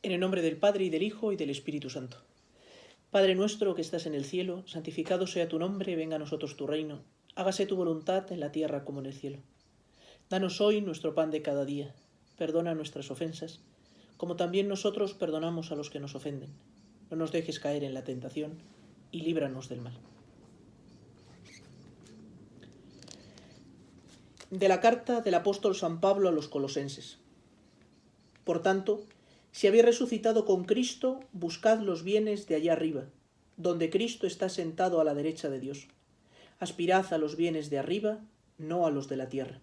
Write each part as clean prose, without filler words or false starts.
En el nombre del Padre, y del Hijo, y del Espíritu Santo. Padre nuestro que estás en el cielo, santificado sea tu nombre, venga a nosotros tu reino. Hágase tu voluntad en la tierra como en el cielo. Danos hoy nuestro pan de cada día. Perdona nuestras ofensas, como también nosotros perdonamos a los que nos ofenden. No nos dejes caer en la tentación, y líbranos del mal. De la carta del apóstol San Pablo a los colosenses. Por tanto, si habéis resucitado con Cristo, buscad los bienes de allá arriba, donde Cristo está sentado a la derecha de Dios. Aspirad a los bienes de arriba, no a los de la tierra.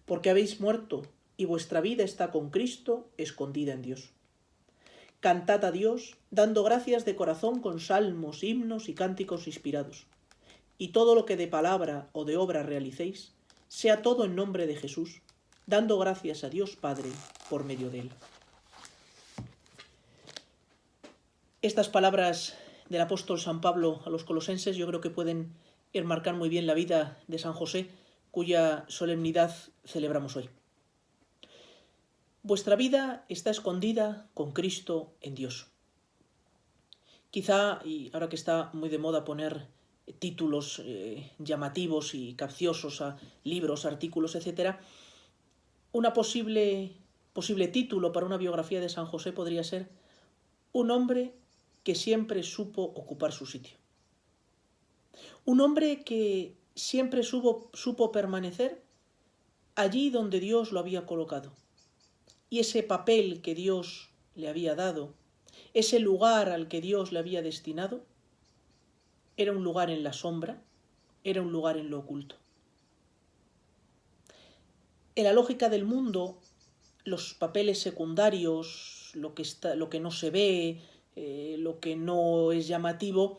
Porque habéis muerto, y vuestra vida está con Cristo escondida en Dios. Cantad a Dios, dando gracias de corazón con salmos, himnos y cánticos inspirados. Y todo lo que de palabra o de obra realicéis, sea todo en nombre de Jesús, dando gracias a Dios Padre por medio de él. Estas palabras del apóstol San Pablo a los colosenses yo creo que pueden enmarcar muy bien la vida de San José, cuya solemnidad celebramos hoy. Vuestra vida está escondida con Cristo en Dios. Quizá, y ahora que está muy de moda poner títulos llamativos y capciosos a libros, artículos, etc., una posible título para una biografía de San José podría ser un hombre que siempre supo ocupar su sitio. Un hombre que siempre supo permanecer allí donde Dios lo había colocado. Y ese papel que Dios le había dado, ese lugar al que Dios le había destinado, era un lugar en la sombra, era un lugar en lo oculto. En la lógica del mundo, los papeles secundarios, lo que no se ve, lo que no es llamativo,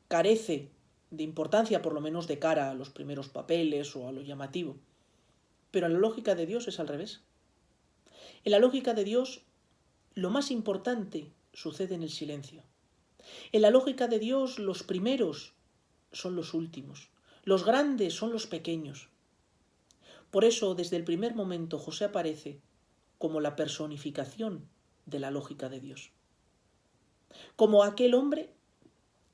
carece de importancia, por lo menos de cara a los primeros papeles o a lo llamativo. Pero en la lógica de Dios es al revés. En la lógica de Dios, lo más importante sucede en el silencio. En la lógica de Dios, los primeros son los últimos, los grandes son los pequeños. Por eso, desde el primer momento, José aparece como la personificación de la lógica de Dios. Como aquel hombre,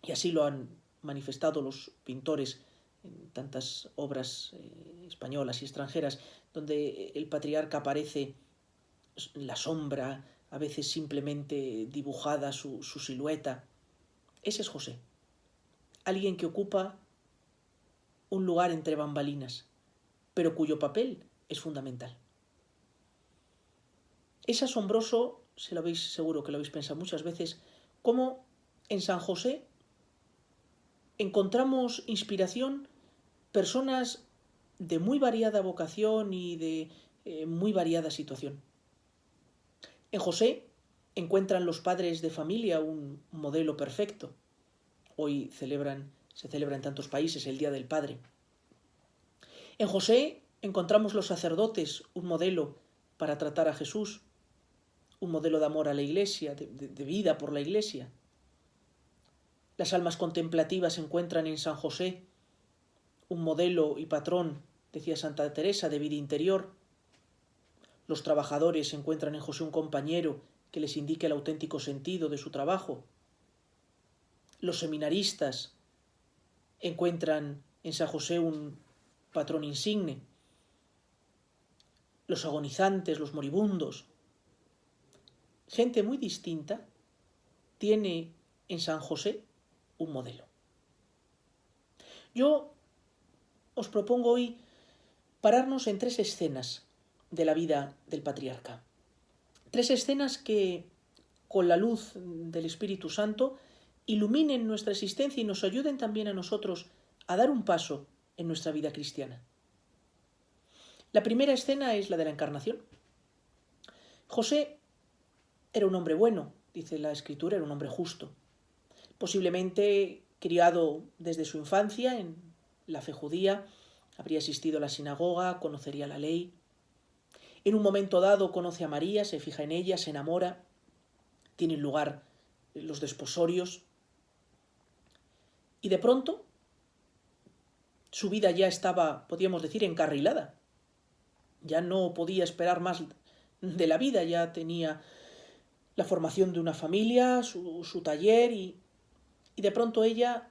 y así lo han manifestado los pintores en tantas obras españolas y extranjeras, donde el patriarca aparece en la sombra, a veces simplemente dibujada su silueta. Ese es José, alguien que ocupa un lugar entre bambalinas, pero cuyo papel es fundamental. Es asombroso, seguro que lo habéis pensado muchas veces, cómo en San José encontramos inspiración personas de muy variada vocación y de muy variada situación. En José encuentran los padres de familia un modelo perfecto. Hoy se celebra en tantos países el Día del Padre. En José encontramos los sacerdotes un modelo para tratar a Jesús, un modelo de amor a la Iglesia, de vida por la Iglesia. Las almas contemplativas encuentran en San José un modelo y patrón, decía Santa Teresa, de vida interior. Los trabajadores encuentran en José un compañero que les indique el auténtico sentido de su trabajo. Los seminaristas encuentran en San José un patrón insigne. Los agonizantes, los moribundos. Gente muy distinta tiene en San José un modelo. Yo os propongo hoy pararnos en 3 escenas de la vida del patriarca. 3 escenas que, con la luz del Espíritu Santo, iluminen nuestra existencia y nos ayuden también a nosotros a dar un paso en nuestra vida cristiana. La primera escena es la de la encarnación. José era un hombre bueno, dice la Escritura, era un hombre justo. Posiblemente criado desde su infancia en la fe judía, habría asistido a la sinagoga, conocería la ley. En un momento dado conoce a María, se fija en ella, se enamora, tienen lugar los desposorios. Y de pronto su vida ya estaba, podríamos decir, encarrilada. Ya no podía esperar más de la vida, ya tenía la formación de una familia, su taller, y de pronto ella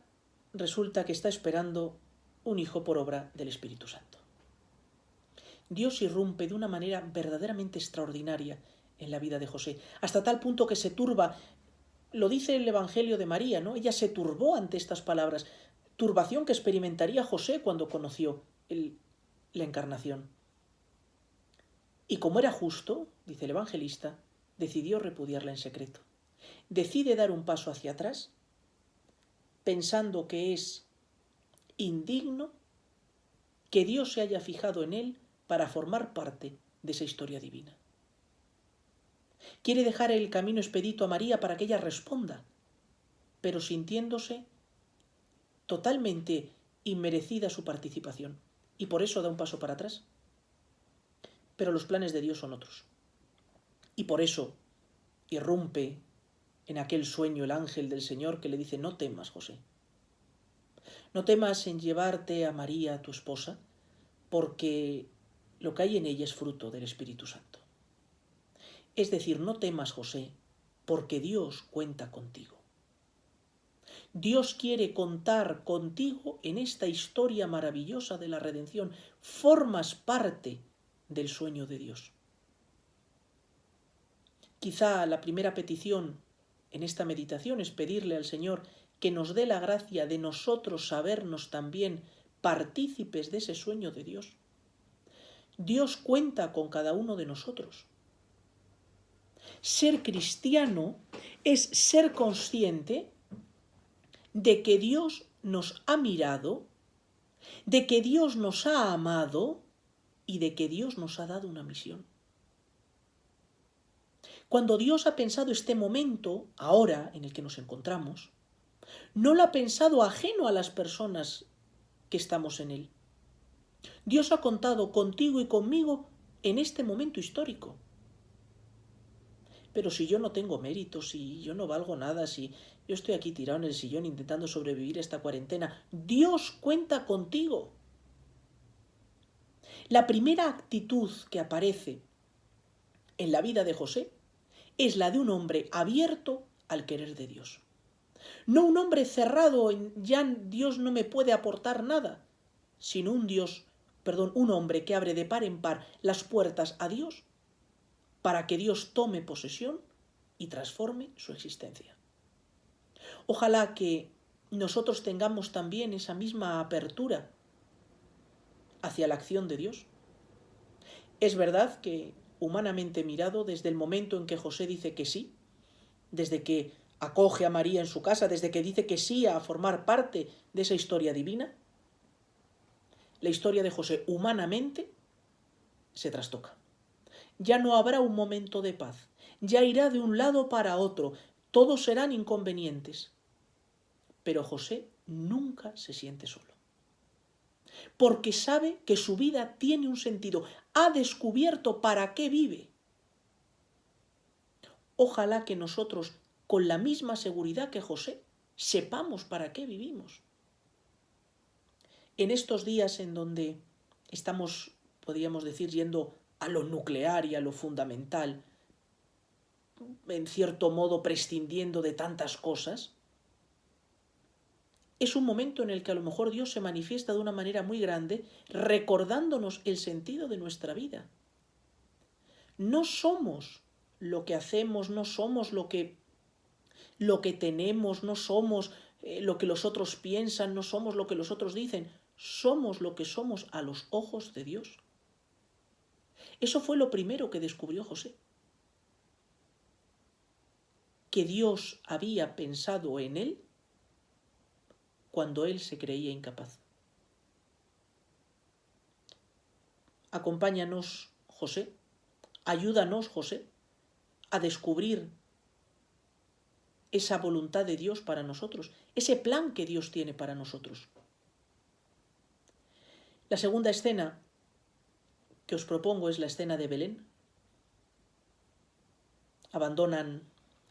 resulta que está esperando un hijo por obra del Espíritu Santo. Dios irrumpe de una manera verdaderamente extraordinaria en la vida de José, hasta tal punto que se turba. Lo dice el Evangelio de María, ¿no? Ella se turbó ante estas palabras, turbación que experimentaría José cuando conoció la encarnación. Y como era justo, dice el evangelista, decidió repudiarla en secreto. Decide dar un paso hacia atrás, pensando que es indigno que Dios se haya fijado en él para formar parte de esa historia divina. Quiere dejar el camino expedito a María para que ella responda, pero sintiéndose totalmente inmerecida su participación, y por eso da un paso para atrás. Pero los planes de Dios son otros. Y por eso irrumpe en aquel sueño el ángel del Señor que le dice: no temas, José. No temas en llevarte a María, tu esposa, porque lo que hay en ella es fruto del Espíritu Santo. Es decir, no temas, José, porque Dios cuenta contigo. Dios quiere contar contigo en esta historia maravillosa de la redención. Formas parte del sueño de Dios. Quizá la primera petición en esta meditación es pedirle al Señor que nos dé la gracia de nosotros sabernos también partícipes de ese sueño de Dios. Dios cuenta con cada uno de nosotros. Ser cristiano es ser consciente de que Dios nos ha mirado, de que Dios nos ha amado y de que Dios nos ha dado una misión. Cuando Dios ha pensado este momento, ahora en el que nos encontramos, no lo ha pensado ajeno a las personas que estamos en él. Dios ha contado contigo y conmigo en este momento histórico. Pero si yo no tengo méritos, si yo no valgo nada, si yo estoy aquí tirado en el sillón intentando sobrevivir esta cuarentena, Dios cuenta contigo. La primera actitud que aparece en la vida de José es la de un hombre abierto al querer de Dios. No un hombre cerrado en ya Dios no me puede aportar nada, sino un hombre que abre de par en par las puertas a Dios para que Dios tome posesión y transforme su existencia. Ojalá que nosotros tengamos también esa misma apertura hacia la acción de Dios. Es verdad que, humanamente mirado, desde el momento en que José dice que sí, desde que acoge a María en su casa, desde que dice que sí a formar parte de esa historia divina, la historia de José humanamente se trastoca. Ya no habrá un momento de paz, ya irá de un lado para otro, todos serán inconvenientes. Pero José nunca se siente solo, porque sabe que su vida tiene un sentido, ha descubierto para qué vive. Ojalá que nosotros, con la misma seguridad que José, sepamos para qué vivimos. En estos días en donde estamos, podríamos decir, yendo a lo nuclear y a lo fundamental, en cierto modo prescindiendo de tantas cosas, es un momento en el que a lo mejor Dios se manifiesta de una manera muy grande, recordándonos el sentido de nuestra vida. No somos lo que hacemos, no somos lo que tenemos, no somos lo que los otros piensan, no somos lo que los otros dicen, somos lo que somos a los ojos de Dios. Eso fue lo primero que descubrió José, que Dios había pensado en él cuando él se creía incapaz. Acompáñanos, José, ayúdanos, José, a descubrir esa voluntad de Dios para nosotros, ese plan que Dios tiene para nosotros. La segunda escena que os propongo es la escena de Belén. Abandonan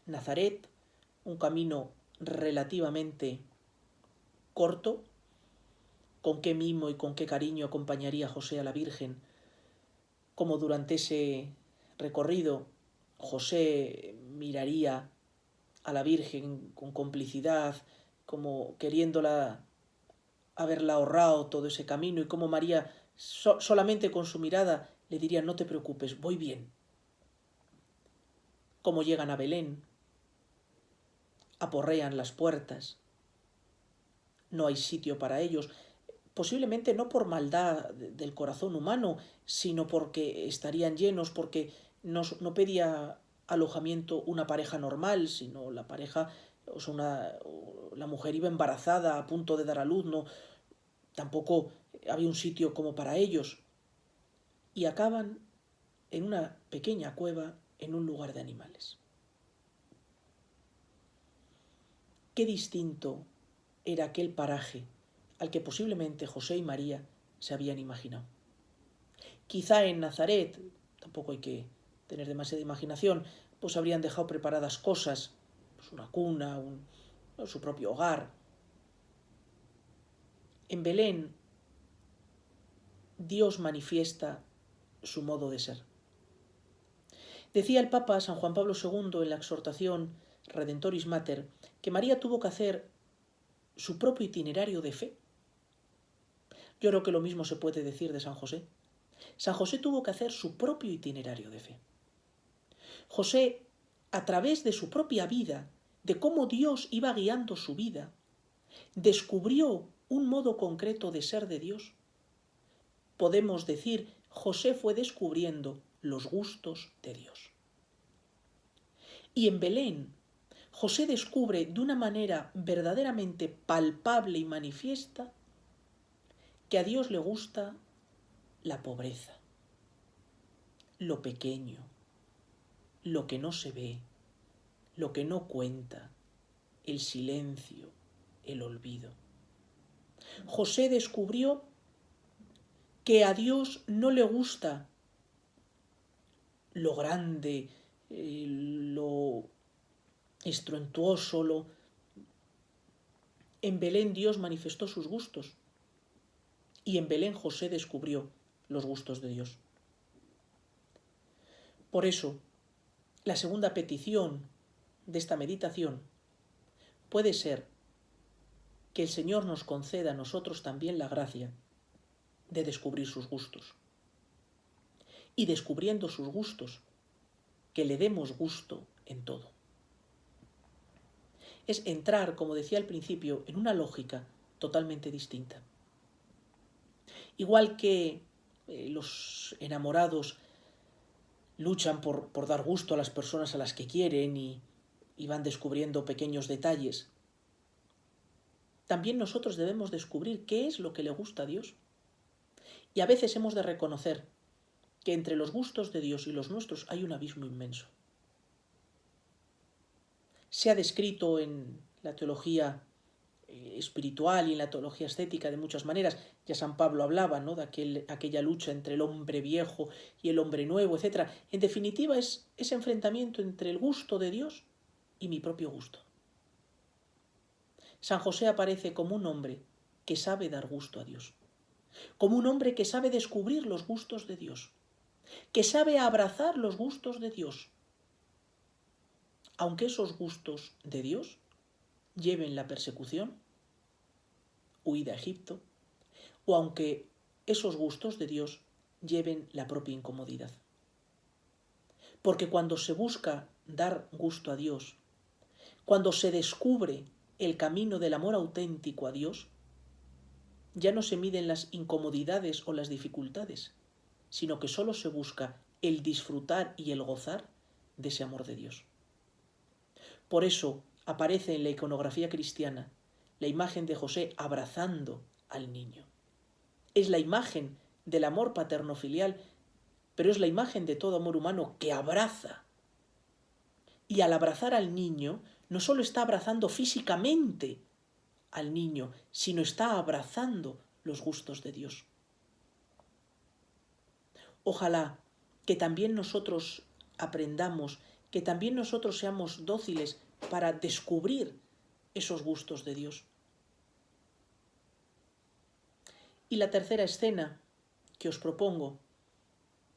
Nazaret, un camino relativamente corto. Con qué mimo y con qué cariño acompañaría José a la Virgen, como durante ese recorrido José miraría a la Virgen con complicidad, como queriéndola haberla ahorrado todo ese camino, y como María solamente con su mirada le diría: no te preocupes, voy bien. Como llegan a Belén, aporrean las puertas, no hay sitio para ellos, posiblemente no por maldad del corazón humano, sino porque estarían llenos, porque no pedía alojamiento una pareja normal, sino la pareja, o sea, la mujer iba embarazada, a punto de dar a luz, no, tampoco había un sitio como para ellos. Y acaban en una pequeña cueva, en un lugar de animales. Qué distinto era aquel paraje al que posiblemente José y María se habían imaginado. Quizá en Nazaret, tampoco hay que tener demasiada imaginación, pues habrían dejado preparadas cosas, pues una cuna, su propio hogar. En Belén, Dios manifiesta su modo de ser. Decía el Papa San Juan Pablo II en la exhortación Redentoris Mater que María tuvo que hacer su propio itinerario de fe. Yo creo que lo mismo se puede decir de San José. San José tuvo que hacer su propio itinerario de fe. José, a través de su propia vida, de cómo Dios iba guiando su vida, descubrió un modo concreto de ser de Dios. Podemos decir, José fue descubriendo los gustos de Dios. Y en Belén, José descubre de una manera verdaderamente palpable y manifiesta que a Dios le gusta la pobreza, lo pequeño, lo que no se ve, lo que no cuenta, el silencio, el olvido. José descubrió que a Dios no le gusta lo grande, lo estruentuoso, En Belén Dios manifestó sus gustos y en Belén José descubrió los gustos de Dios. Por eso, la segunda petición de esta meditación puede ser que el Señor nos conceda a nosotros también la gracia de descubrir sus gustos. Y descubriendo sus gustos, que le demos gusto en todo. Es entrar, como decía al principio, en una lógica totalmente distinta. Igual que los enamorados luchan por dar gusto a las personas a las que quieren y van descubriendo pequeños detalles, también nosotros debemos descubrir qué es lo que le gusta a Dios. Y a veces hemos de reconocer que entre los gustos de Dios y los nuestros hay un abismo inmenso. Se ha descrito en la teología espiritual y en la teología estética de muchas maneras. Ya San Pablo hablaba, ¿no?, de aquella lucha entre el hombre viejo y el hombre nuevo, etc. En definitiva, es ese enfrentamiento entre el gusto de Dios y mi propio gusto. San José aparece como un hombre que sabe dar gusto a Dios, como un hombre que sabe descubrir los gustos de Dios, que sabe abrazar los gustos de Dios, aunque esos gustos de Dios lleven la persecución, huida a Egipto, o aunque esos gustos de Dios lleven la propia incomodidad. Porque cuando se busca dar gusto a Dios, cuando se descubre el camino del amor auténtico a Dios, ya no se miden las incomodidades o las dificultades, sino que solo se busca el disfrutar y el gozar de ese amor de Dios. Por eso aparece en la iconografía cristiana la imagen de José abrazando al niño. Es la imagen del amor paterno-filial, pero es la imagen de todo amor humano que abraza. Y al abrazar al niño, no solo está abrazando físicamente al niño, sino está abrazando los gustos de Dios. Ojalá que también nosotros aprendamos, que también nosotros seamos dóciles para descubrir esos gustos de Dios. Y la tercera escena que os propongo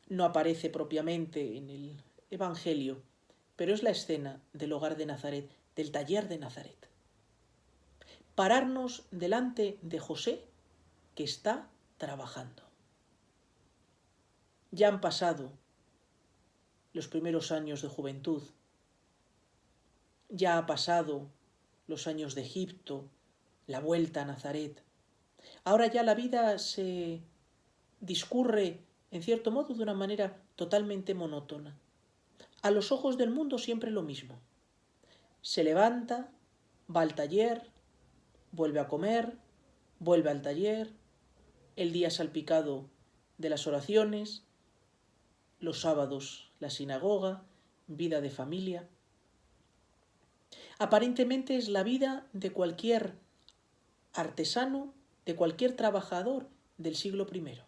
no aparece propiamente en el Evangelio, pero es la escena del hogar de Nazaret, del taller de Nazaret. Pararnos delante de José, que está trabajando. Ya han pasado los primeros años de juventud, ya ha pasado los años de Egipto, la vuelta a Nazaret. Ahora ya la vida se discurre, en cierto modo, de una manera totalmente monótona. A los ojos del mundo siempre lo mismo. Se levanta, va al taller, vuelve a comer, vuelve al taller, el día salpicado de las oraciones, los sábados la sinagoga, vida de familia. Aparentemente es la vida de cualquier artesano, de cualquier trabajador del siglo I.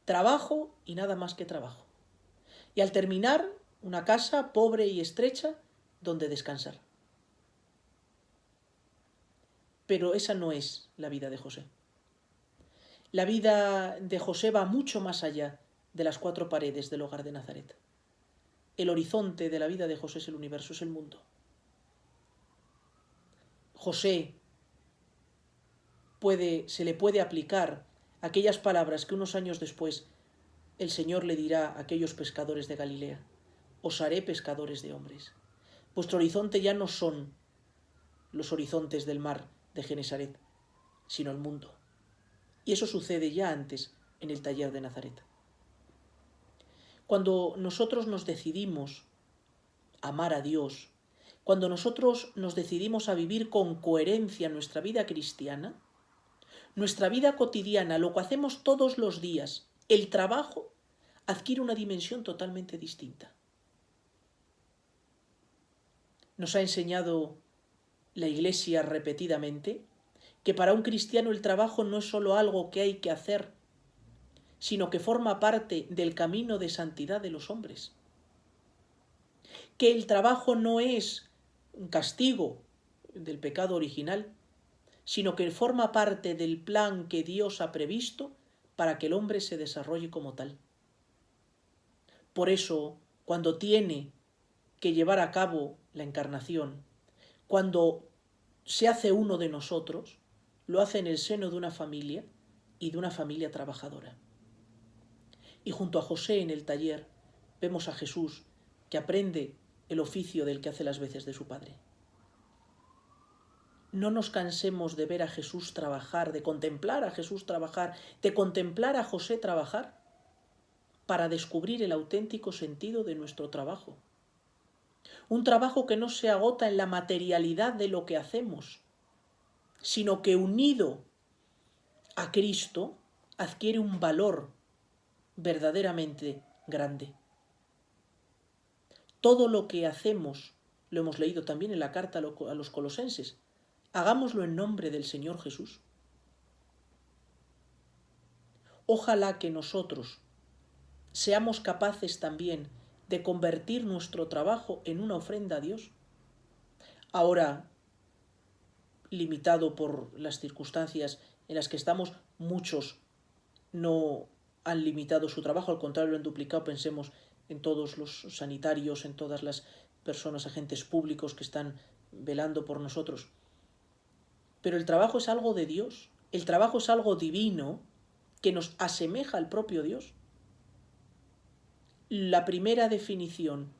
Trabajo y nada más que trabajo. Y al terminar, una casa pobre y estrecha donde descansar. Pero esa no es la vida de José. La vida de José va mucho más allá de las 4 paredes del hogar de Nazaret. El horizonte de la vida de José es el universo, es el mundo. José se le puede aplicar aquellas palabras que unos años después el Señor le dirá a aquellos pescadores de Galilea: os haré pescadores de hombres. Vuestro horizonte ya no son los horizontes del mar de Genesaret, sino el mundo. Y eso sucede ya antes en el taller de Nazaret. Cuando nosotros nos decidimos a amar a Dios, cuando nosotros nos decidimos a vivir con coherencia nuestra vida cristiana, nuestra vida cotidiana, lo que hacemos todos los días, el trabajo, adquiere una dimensión totalmente distinta. Nos ha enseñado la Iglesia repetidamente que para un cristiano el trabajo no es solo algo que hay que hacer, sino que forma parte del camino de santidad de los hombres. Que el trabajo no es un castigo del pecado original, sino que forma parte del plan que Dios ha previsto para que el hombre se desarrolle como tal. Por eso, cuando tiene que llevar a cabo la encarnación, cuando se hace uno de nosotros, lo hace en el seno de una familia y de una familia trabajadora. Y junto a José en el taller vemos a Jesús que aprende el oficio del que hace las veces de su padre. No nos cansemos de ver a Jesús trabajar, de contemplar a Jesús trabajar, de contemplar a José trabajar, para descubrir el auténtico sentido de nuestro trabajo. Un trabajo que no se agota en la materialidad de lo que hacemos, sino que unido a Cristo adquiere un valor verdaderamente grande. Todo lo que hacemos, lo hemos leído también en la carta a los colosenses, hagámoslo en nombre del Señor Jesús. Ojalá que nosotros seamos capaces también de convertir nuestro trabajo en una ofrenda a Dios. Ahora, limitado por las circunstancias en las que estamos, muchos no han limitado su trabajo, al contrario lo han duplicado. Pensemos en todos los sanitarios, en todas las personas, agentes públicos que están velando por nosotros. Pero el trabajo es algo de Dios, el trabajo es algo divino que nos asemeja al propio Dios. La primera definición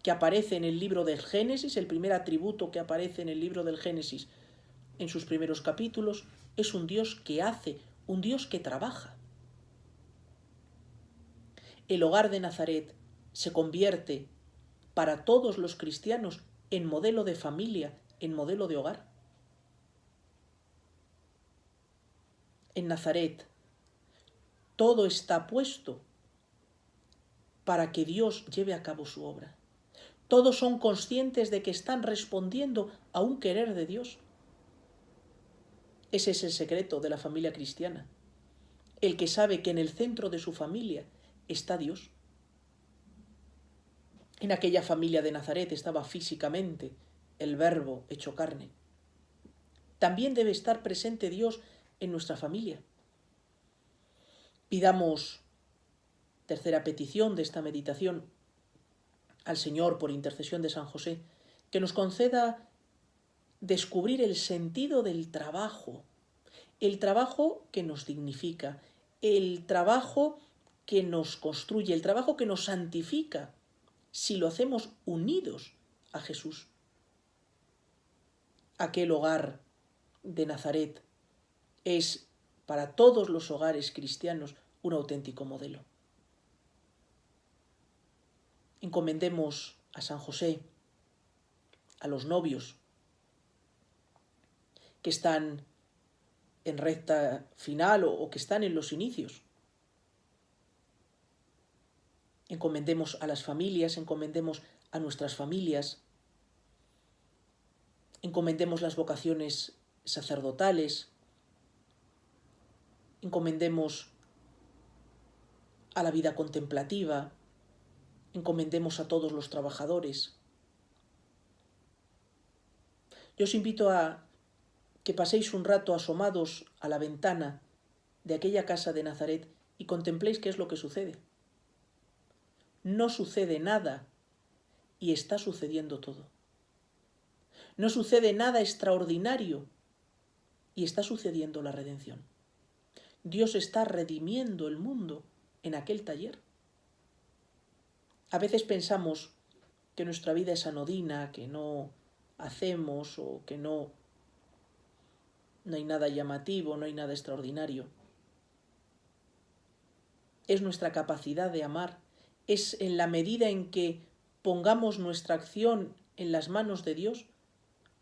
que aparece en el libro del Génesis, el primer atributo que aparece en el libro del Génesis en sus primeros capítulos, es un Dios que hace, un Dios que trabaja. El hogar de Nazaret se convierte para todos los cristianos en modelo de familia, en modelo de hogar. En Nazaret todo está puesto para que Dios lleve a cabo su obra. Todos son conscientes de que están respondiendo a un querer de Dios. Ese es el secreto de la familia cristiana. El que sabe que en el centro de su familia está Dios. En aquella familia de Nazaret estaba físicamente el Verbo hecho carne. También debe estar presente Dios en nuestra familia. Pidamos, tercera petición de esta meditación, al Señor por intercesión de San José, que nos conceda descubrir el sentido del trabajo, el trabajo que nos dignifica, el trabajo que nos construye, el trabajo que nos santifica, si lo hacemos unidos a Jesús. Aquel hogar de Nazaret es para todos los hogares cristianos un auténtico modelo. Encomendemos a San José, a los novios que están en recta final o que están en los inicios. Encomendemos a las familias, encomendemos a nuestras familias, encomendemos las vocaciones sacerdotales, encomendemos a la vida contemplativa, encomendemos a todos los trabajadores. Yo os invito a que paséis un rato asomados a la ventana de aquella casa de Nazaret y contempléis qué es lo que sucede. No sucede nada y está sucediendo todo. No sucede nada extraordinario y está sucediendo la redención. Dios está redimiendo el mundo en aquel taller. A veces pensamos que nuestra vida es anodina, que no hacemos o que no hay nada llamativo, no hay nada extraordinario. Es nuestra capacidad de amar, es en la medida en que pongamos nuestra acción en las manos de Dios,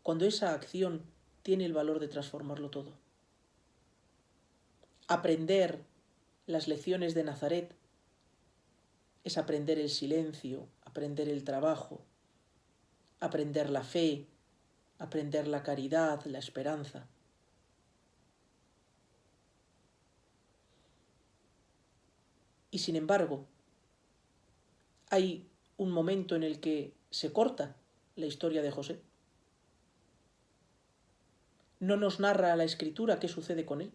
cuando esa acción tiene el valor de transformarlo todo. Aprender las lecciones de Nazaret es aprender el silencio, aprender el trabajo, aprender la fe, aprender la caridad, la esperanza. Y sin embargo, hay un momento en el que se corta la historia de José. No nos narra la Escritura qué sucede con él.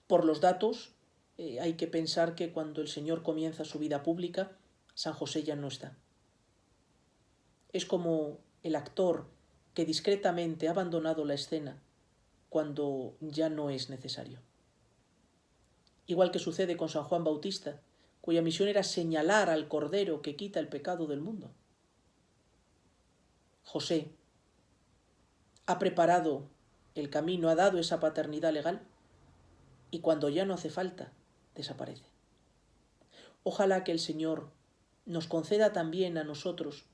Por los datos, hay que pensar que cuando el Señor comienza su vida pública, San José ya no está. Es como el actor que discretamente ha abandonado la escena cuando ya no es necesario. Igual que sucede con San Juan Bautista, cuya misión era señalar al Cordero que quita el pecado del mundo. José ha preparado el camino, ha dado esa paternidad legal y cuando ya no hace falta, desaparece. Ojalá que el Señor nos conceda también a nosotros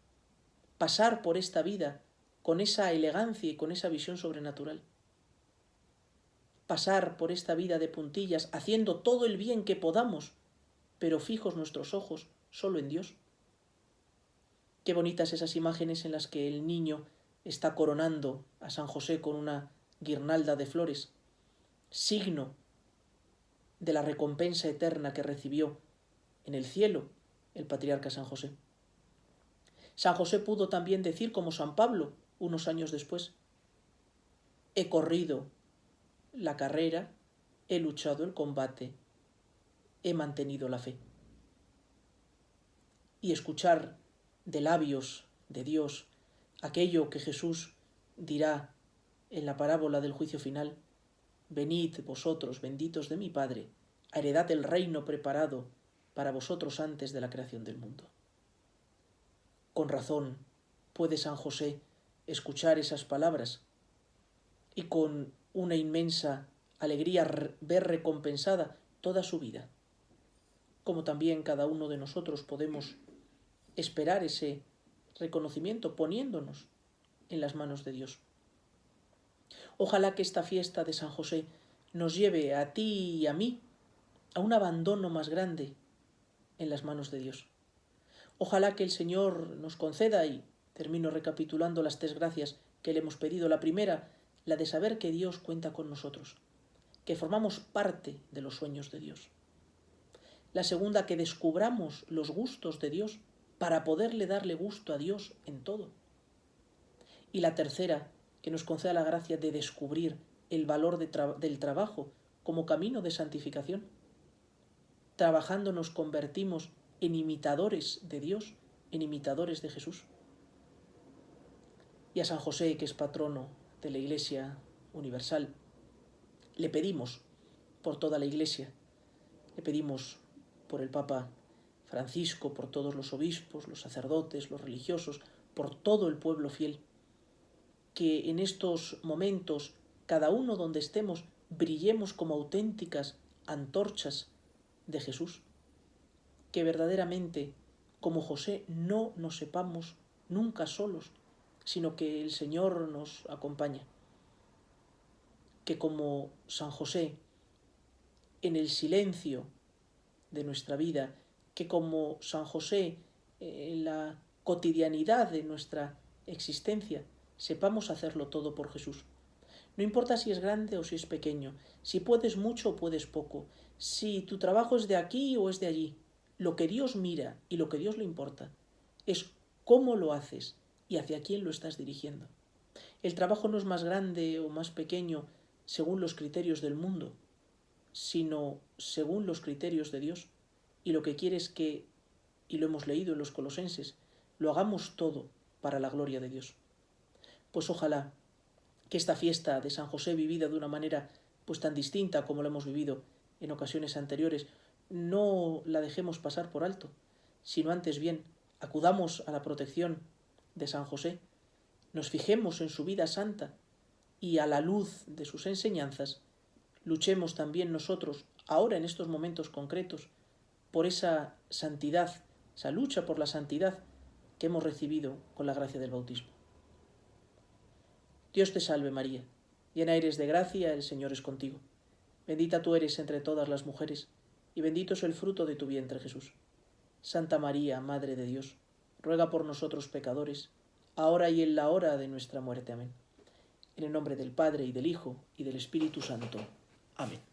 pasar por esta vida con esa elegancia y con esa visión sobrenatural. Pasar por esta vida de puntillas, haciendo todo el bien que podamos, pero fijos nuestros ojos solo en Dios. Qué bonitas esas imágenes en las que el niño está coronando a San José con una guirnalda de flores, signo de la recompensa eterna que recibió en el cielo el patriarca San José. San José pudo también decir, como San Pablo, unos años después: he corrido la carrera, he luchado el combate, he mantenido la fe. Y escuchar de labios de Dios aquello que Jesús dirá en la parábola del juicio final: venid vosotros, benditos de mi Padre, a heredad el reino preparado para vosotros antes de la creación del mundo. Con razón puede San José escuchar esas palabras y con una inmensa alegría ver recompensada toda su vida, como también cada uno de nosotros podemos esperar ese reconocimiento poniéndonos en las manos de Dios. Ojalá que esta fiesta de San José nos lleve a ti y a mí a un abandono más grande en las manos de Dios. Ojalá que el Señor nos conceda, y termino recapitulando las 3 gracias que le hemos pedido. La primera, la de saber que Dios cuenta con nosotros, que formamos parte de los sueños de Dios. La segunda, que descubramos los gustos de Dios para poderle darle gusto a Dios en todo. Y la tercera, que nos conceda la gracia de descubrir el valor del trabajo como camino de santificación. Trabajando nos convertimos en imitadores de Dios en imitadores de Jesús. Y a San José, que es patrono de la Iglesia universal, le pedimos por toda la Iglesia, le pedimos por el Papa Francisco, por todos los obispos, los sacerdotes, los religiosos, por todo el pueblo fiel, que en estos momentos, cada uno donde estemos, brillemos como auténticas antorchas de Jesús, que verdaderamente, como José, no nos sepamos nunca solos, sino que el Señor nos acompaña, que como San José, en el silencio de nuestra vida, que como San José, en la cotidianidad de nuestra existencia, sepamos hacerlo todo por Jesús. No importa si es grande o si es pequeño, si puedes mucho o puedes poco, si tu trabajo es de aquí o es de allí. Lo que Dios mira y lo que Dios le importa es cómo lo haces y hacia quién lo estás dirigiendo. El trabajo no es más grande o más pequeño según los criterios del mundo, sino según los criterios de Dios. Y lo que quiere es que, y lo hemos leído en los Colosenses, lo hagamos todo para la gloria de Dios. Pues ojalá que esta fiesta de San José, vivida de una manera pues tan distinta como lo hemos vivido en ocasiones anteriores, no la dejemos pasar por alto, sino antes bien acudamos a la protección de San José, nos fijemos en su vida santa y a la luz de sus enseñanzas luchemos también nosotros, ahora en estos momentos concretos, por esa santidad, esa lucha por la santidad que hemos recibido con la gracia del bautismo. Dios te salve María, llena eres de gracia, el Señor es contigo. Bendita tú eres entre todas las mujeres, y bendito es el fruto de tu vientre Jesús. Santa María, Madre de Dios, ruega por nosotros pecadores, ahora y en la hora de nuestra muerte. Amén. En el nombre del Padre, y del Hijo, y del Espíritu Santo. Amén.